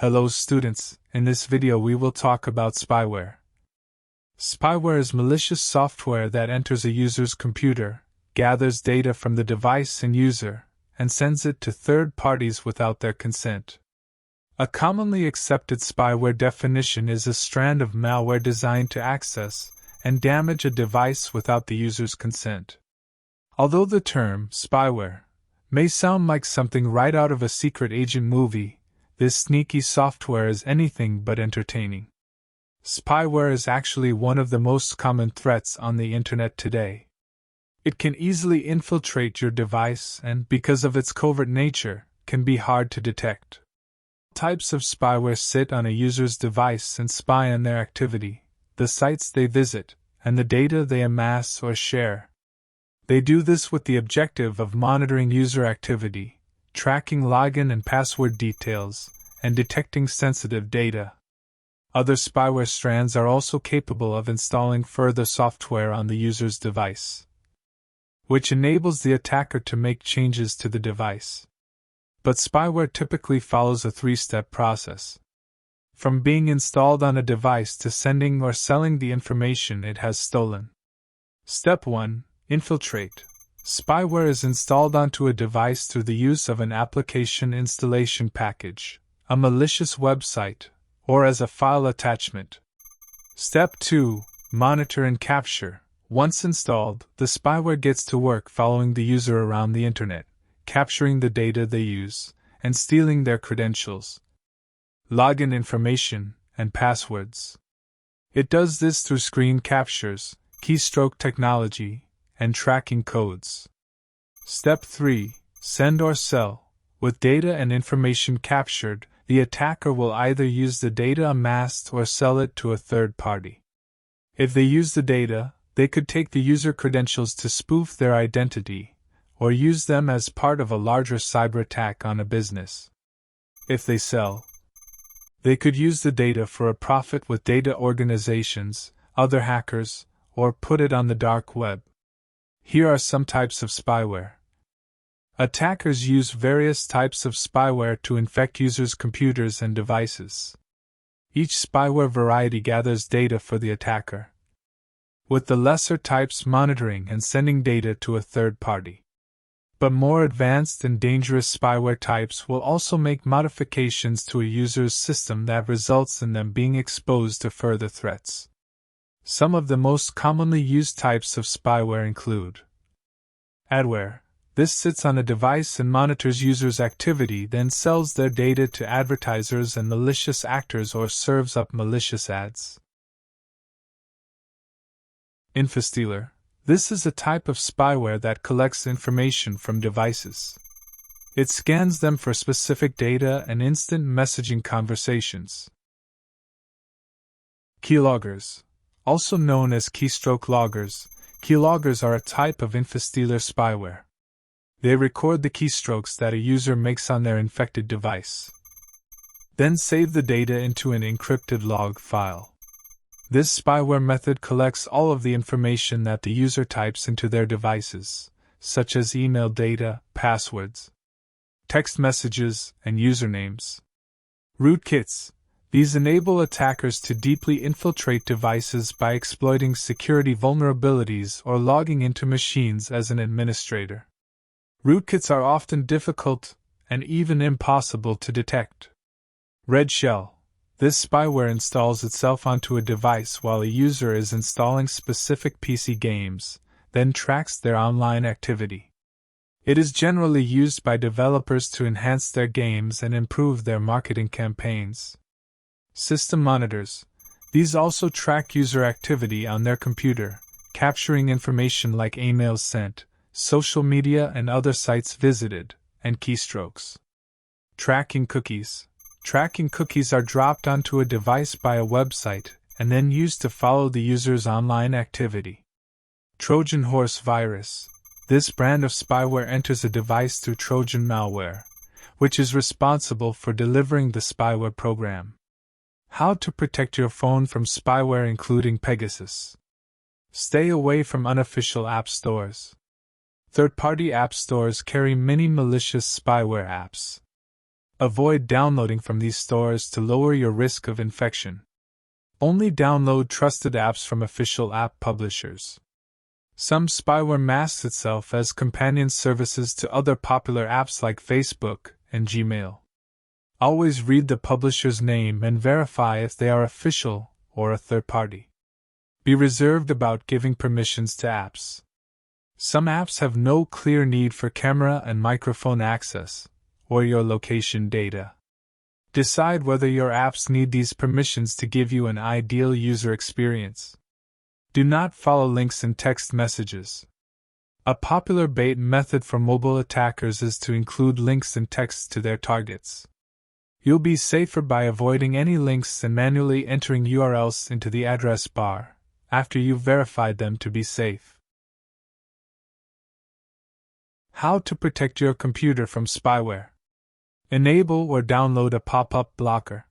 Hello students, in this video we will talk about spyware. Spyware is malicious software that enters a user's computer, gathers data from the device and user, and sends it to third parties without their consent. A commonly accepted spyware definition is a strand of malware designed to access and damage a device without the user's consent. Although the term spyware may sound like something right out of a secret agent movie, this sneaky software is anything but entertaining. Spyware is actually one of the most common threats on the internet today. It can easily infiltrate your device and, because of its covert nature, can be hard to detect. Types of spyware sit on a user's device and spy on their activity, the sites they visit, and the data they amass or share. They do this with the objective of monitoring user activity, tracking login and password details, and detecting sensitive data. Other spyware strands are also capable of installing further software on the user's device, which enables the attacker to make changes to the device. But spyware typically follows a three-step process. From being installed on a device to sending or selling the information it has stolen. Step 1. Infiltrate. Spyware is installed onto a device through the use of an application installation package, a malicious website, or as a file attachment. Step 2. Monitor and capture. Once installed, the spyware gets to work following the user around the internet, capturing the data they use, and stealing their credentials, login information, and passwords. It does this through screen captures, keystroke technology, and tracking codes. Step 3. Send or sell. With data and information captured, the attacker will either use the data amassed or sell it to a third party. If they use the data, they could take the user credentials to spoof their identity, or use them as part of a larger cyber attack on a business. If they sell, they could use the data for a profit with data organizations, other hackers, or put it on the dark web. Here are some types of spyware. Attackers use various types of spyware to infect users' computers and devices. Each spyware variety gathers data for the attacker, with the lesser types monitoring and sending data to a third party. But more advanced and dangerous spyware types will also make modifications to a user's system that results in them being exposed to further threats. Some of the most commonly used types of spyware include adware. This sits on a device and monitors users' activity, then sells their data to advertisers and malicious actors or serves up malicious ads. Infostealer. This is a type of spyware that collects information from devices. It scans them for specific data and instant messaging conversations. Keyloggers. Also known as keystroke loggers, keyloggers are a type of infostealer spyware. They record the keystrokes that a user makes on their infected device, then save the data into an encrypted log file. This spyware method collects all of the information that the user types into their devices, such as email data, passwords, text messages, and usernames. Rootkits. These enable attackers to deeply infiltrate devices by exploiting security vulnerabilities or logging into machines as an administrator. Rootkits are often difficult and even impossible to detect. Red Shell. This spyware installs itself onto a device while a user is installing specific PC games, then tracks their online activity. It is generally used by developers to enhance their games and improve their marketing campaigns. System monitors. These also track user activity on their computer, capturing information like emails sent, social media and other sites visited, and keystrokes. Tracking cookies. Tracking cookies are dropped onto a device by a website and then used to follow the user's online activity. Trojan horse virus. This brand of spyware enters a device through Trojan malware, which is responsible for delivering the spyware program. How to protect your phone from spyware including Pegasus. Stay away from unofficial app stores. Third-party app stores carry many malicious spyware apps. Avoid downloading from these stores to lower your risk of infection. Only download trusted apps from official app publishers. Some spyware masks itself as companion services to other popular apps like Facebook and Gmail. Always read the publisher's name and verify if they are official or a third party. Be reserved about giving permissions to apps. Some apps have no clear need for camera and microphone access, or your location data. Decide whether your apps need these permissions to give you an ideal user experience. Do not follow links in text messages. A popular bait method for mobile attackers is to include links in text to their targets. You'll be safer by avoiding any links and manually entering URLs into the address bar after you've verified them to be safe. How to protect your computer from spyware. Enable or download a pop-up blocker.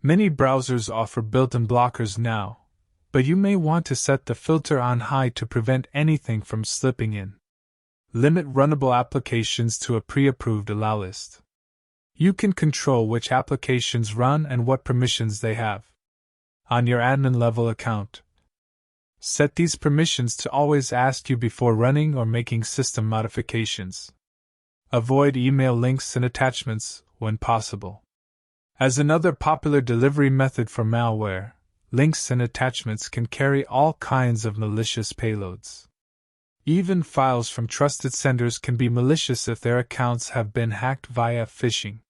Many browsers offer built-in blockers now, but you may want to set the filter on high to prevent anything from slipping in. Limit runnable applications to a pre-approved allow list. You can control which applications run and what permissions they have. On your admin level account, set these permissions to always ask you before running or making system modifications. Avoid email links and attachments when possible. As another popular delivery method for malware, links and attachments can carry all kinds of malicious payloads. Even files from trusted senders can be malicious if their accounts have been hacked via phishing.